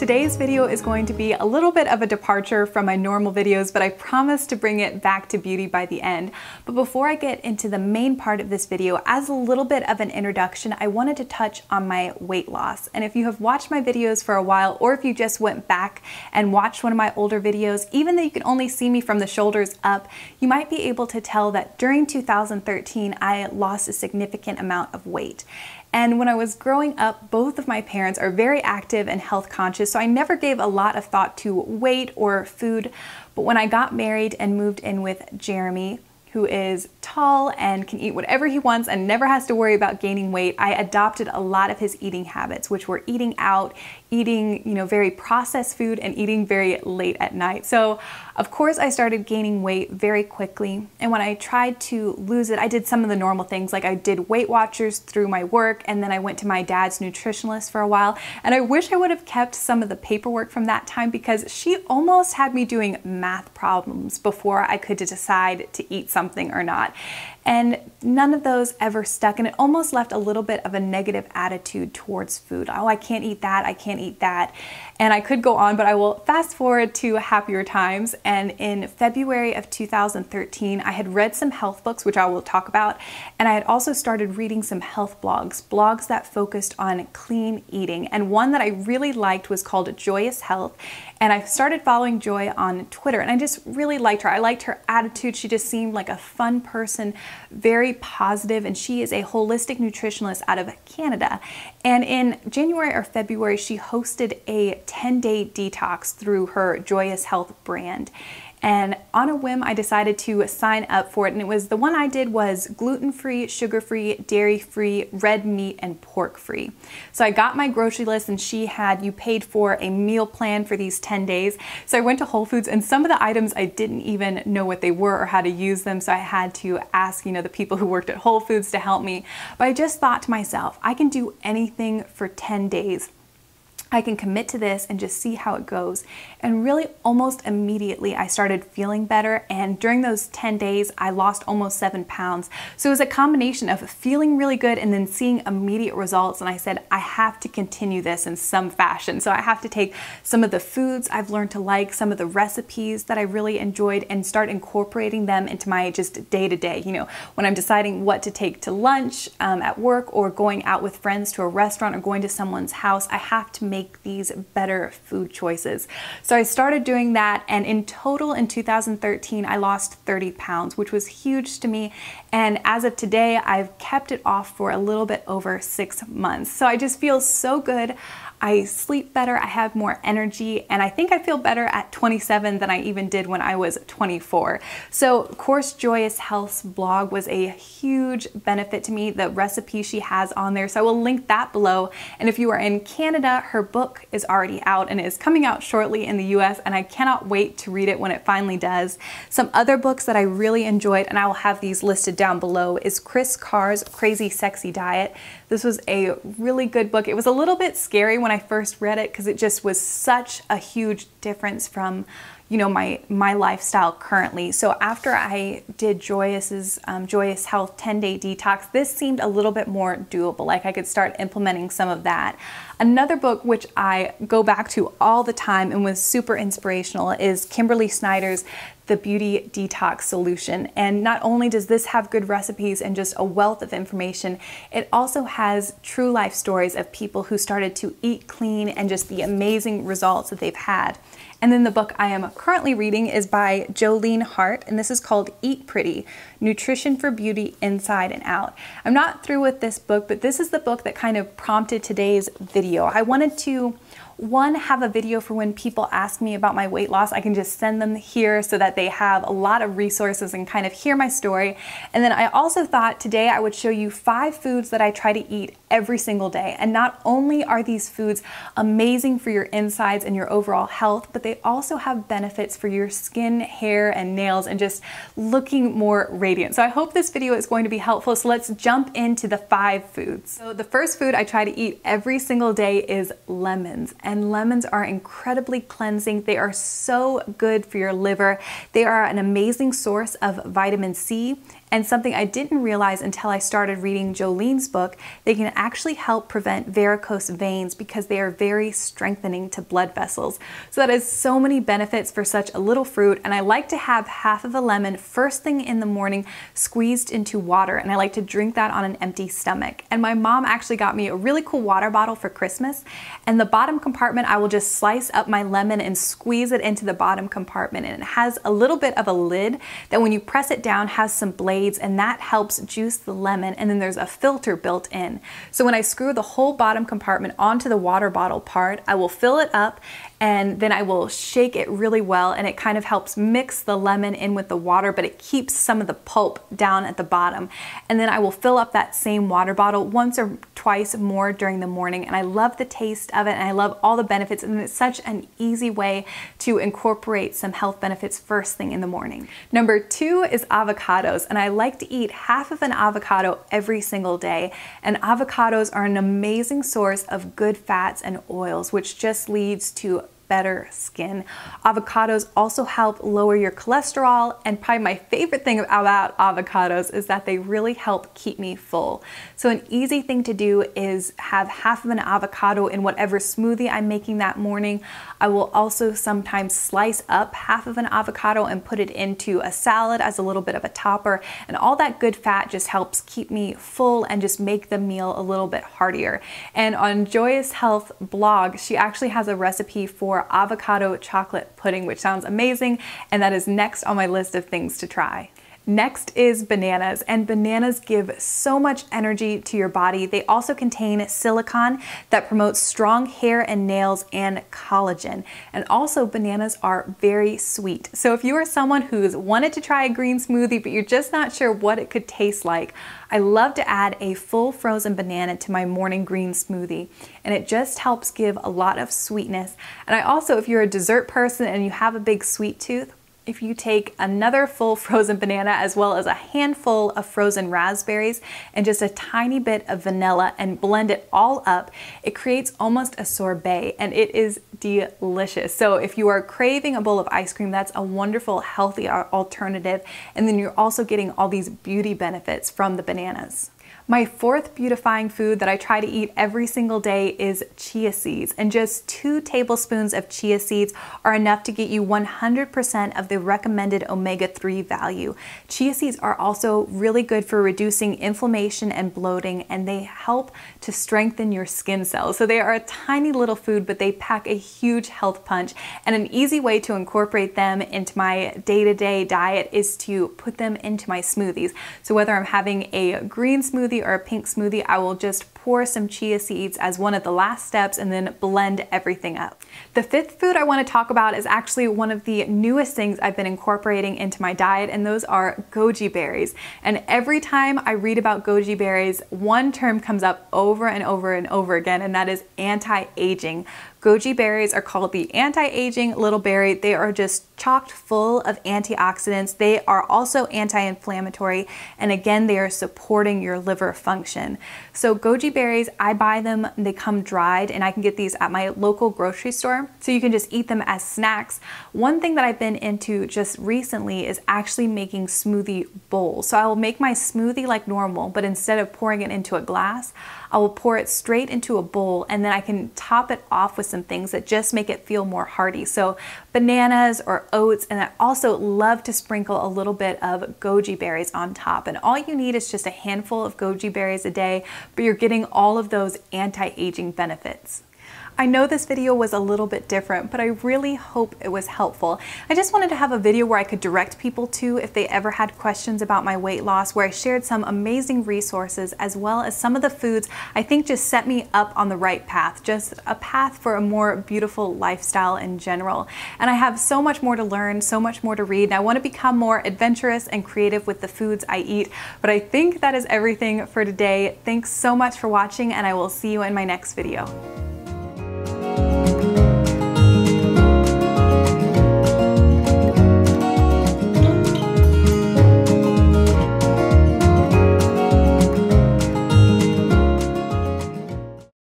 today's video is going to be a little bit of a departure from my normal videos, but I promise to bring it back to beauty by the end. But before I get into the main part of this video, as a little bit of an introduction, I wanted to touch on my weight loss. And if you have watched my videos for a while, or if you just went back and watched one of my older videos, even though you can only see me from the shoulders up, you might be able to tell that during 2013, I lost a significant amount of weight. And when I was growing up, both of my parents are very active and health conscious, so I never gave a lot of thought to weight or food. But when I got married and moved in with Jeremy, who is tall and can eat whatever he wants and never has to worry about gaining weight, I adopted a lot of his eating habits, which were eating out, eating, very processed food, and eating very late at night. So of course I started gaining weight very quickly. And when I tried to lose it, I did some of the normal things, like I did Weight Watchers through my work, and then I went to my dad's nutritionist for a while. And I wish I would have kept some of the paperwork from that time, because she almost had me doing math problems before I could decide to eat something or not. And none of those ever stuck, and it almost left a little bit of a negative attitude towards food. Oh, I can't eat that, I can't eat that. And I could go on, but I will fast forward to happier times. And in February of 2013, I had read some health books, which I will talk about, and I had also started reading some health blogs that focused on clean eating. And one that I really liked was called Joyous Health. And I started following Joy on Twitter, and I just really liked her. I liked her attitude. She just seemed like a fun person, very positive, and she is a holistic nutritionist out of Canada. And in January or February, she hosted a 10-day detox through her Joyous Health brand. And on a whim, I decided to sign up for it. And it was, the one I did was gluten-free, sugar-free, dairy-free, red meat, and pork-free. So I got my grocery list, and you paid for a meal plan for these 10 days. So I went to Whole Foods, and some of the items I didn't even know what they were or how to use them. So I had to ask, the people who worked at Whole Foods to help me. But I just thought to myself, I can do anything for 10 days. I can commit to this and just see how it goes. And really almost immediately I started feeling better, and during those 10 days I lost almost 7 pounds. So it was a combination of feeling really good and then seeing immediate results, and I said I have to continue this in some fashion. So I have to take some of the foods I've learned to like, some of the recipes that I really enjoyed, and start incorporating them into my just day-to-day. When I'm deciding what to take to lunch at work, or going out with friends to a restaurant, or going to someone's house, I have to make these better food choices. So I started doing that, and in total in 2013 I lost 30 pounds, which was huge to me. And as of today, I've kept it off for a little bit over 6 months. So I just feel so good. I sleep better, I have more energy, and I think I feel better at 27 than I even did when I was 24. So of course, Joyous Health's blog was a huge benefit to me, the recipe she has on there. So I will link that below. And if you are in Canada, her book is already out and is coming out shortly in the US, and I cannot wait to read it when it finally does. Some other books that I really enjoyed, and I will have these listed down below, is Chris Carr's Crazy Sexy Diet. This was a really good book. It was a little bit scary when I first read it, because it just was such a huge difference from my lifestyle currently. So after I did Joyous Health 10-day detox, this seemed a little bit more doable. Like I could start implementing some of that. Another book which I go back to all the time and was super inspirational is Kimberly Snyder's The Beauty Detox Solution. And not only does this have good recipes and just a wealth of information, it also has true life stories of people who started to eat clean and just the amazing results that they've had. And then the book I am currently reading is by Jolene Hart, and this is called Eat Pretty: Nutrition for Beauty Inside and Out. I'm not through with this book, but this is the book that kind of prompted today's video. I wanted to have a video for when people ask me about my weight loss. I can just send them here so that they have a lot of resources and kind of hear my story. And then I also thought today I would show you 5 foods that I try to eat every single day. And not only are these foods amazing for your insides and your overall health, but they also have benefits for your skin, hair, and nails, and just looking more radiant. So I hope this video is going to be helpful. So let's jump into the 5 foods. So the first food I try to eat every single day is lemons. And lemons are incredibly cleansing. They are so good for your liver. They are an amazing source of vitamin C, And something I didn't realize until I started reading Jolene's book, they can actually help prevent varicose veins because they are very strengthening to blood vessels. So that is so many benefits for such a little fruit. And I like to have half of a lemon first thing in the morning squeezed into water, and I like to drink that on an empty stomach. And my mom actually got me a really cool water bottle for Christmas, and the bottom compartment I will just slice up my lemon and squeeze it into the bottom compartment, and it has a little bit of a lid that when you press it down has some blades, and that helps juice the lemon, and then there's a filter built in. So when I screw the whole bottom compartment onto the water bottle part, I will fill it up and then I will shake it really well, and it kind of helps mix the lemon in with the water, but it keeps some of the pulp down at the bottom. And then I will fill up that same water bottle once or twice more during the morning, and I love the taste of it and I love all the benefits, and it's such an easy way to incorporate some health benefits first thing in the morning. Number 2 is avocados, and I like to eat half of an avocado every single day, and avocados are an amazing source of good fats and oils, which just leads to better skin. Avocados also help lower your cholesterol, and probably my favorite thing about avocados is that they really help keep me full. So an easy thing to do is have half of an avocado in whatever smoothie I'm making that morning. I will also sometimes slice up half of an avocado and put it into a salad as a little bit of a topper, and all that good fat just helps keep me full and just make the meal a little bit heartier. And on Joyous Health blog, she actually has a recipe for avocado chocolate pudding, which sounds amazing, and that is next on my list of things to try. Next is bananas, and bananas give so much energy to your body. They also contain silicon that promotes strong hair and nails and collagen. And also bananas are very sweet. So if you are someone who's wanted to try a green smoothie but you're just not sure what it could taste like, I love to add a full frozen banana to my morning green smoothie, and it just helps give a lot of sweetness. And I also, if you're a dessert person and you have a big sweet tooth, if you take another full frozen banana as well as a handful of frozen raspberries and just a tiny bit of vanilla and blend it all up, it creates almost a sorbet, and it is delicious. So if you are craving a bowl of ice cream, that's a wonderful healthy alternative, and then you're also getting all these beauty benefits from the bananas. My 4th beautifying food that I try to eat every single day is chia seeds, and just 2 tablespoons of chia seeds are enough to get you 100% of the recommended omega-3 value. Chia seeds are also really good for reducing inflammation and bloating, and they help to strengthen your skin cells. So they are a tiny little food, but they pack a huge health punch, and an easy way to incorporate them into my day-to-day diet is to put them into my smoothies. So whether I'm having a green smoothie or a pink smoothie, I will just pour some chia seeds as one of the last steps and then blend everything up. The 5th food I want to talk about is actually one of the newest things I've been incorporating into my diet, and those are goji berries. And every time I read about goji berries, one term comes up over and over and over again, and that is anti-aging. Goji berries are called the anti-aging little berry. They are just chocked full of antioxidants. They are also anti-inflammatory, and again, they are supporting your liver function. So goji berries, I buy them, they come dried, and I can get these at my local grocery store. So you can just eat them as snacks. One thing that I've been into just recently is actually making smoothie bowls. So I will make my smoothie like normal, but instead of pouring it into a glass, I will pour it straight into a bowl, and then I can top it off with some things that just make it feel more hearty. So bananas or oats, and I also love to sprinkle a little bit of goji berries on top. And all you need is just a handful of goji berries a day, but you're getting all of those anti-aging benefits. I know this video was a little bit different, but I really hope it was helpful. I just wanted to have a video where I could direct people to if they ever had questions about my weight loss, where I shared some amazing resources as well as some of the foods I think just set me up on the right path, just a path for a more beautiful lifestyle in general. And I have so much more to learn, so much more to read, and I want to become more adventurous and creative with the foods I eat. But I think that is everything for today. Thanks so much for watching, and I will see you in my next video.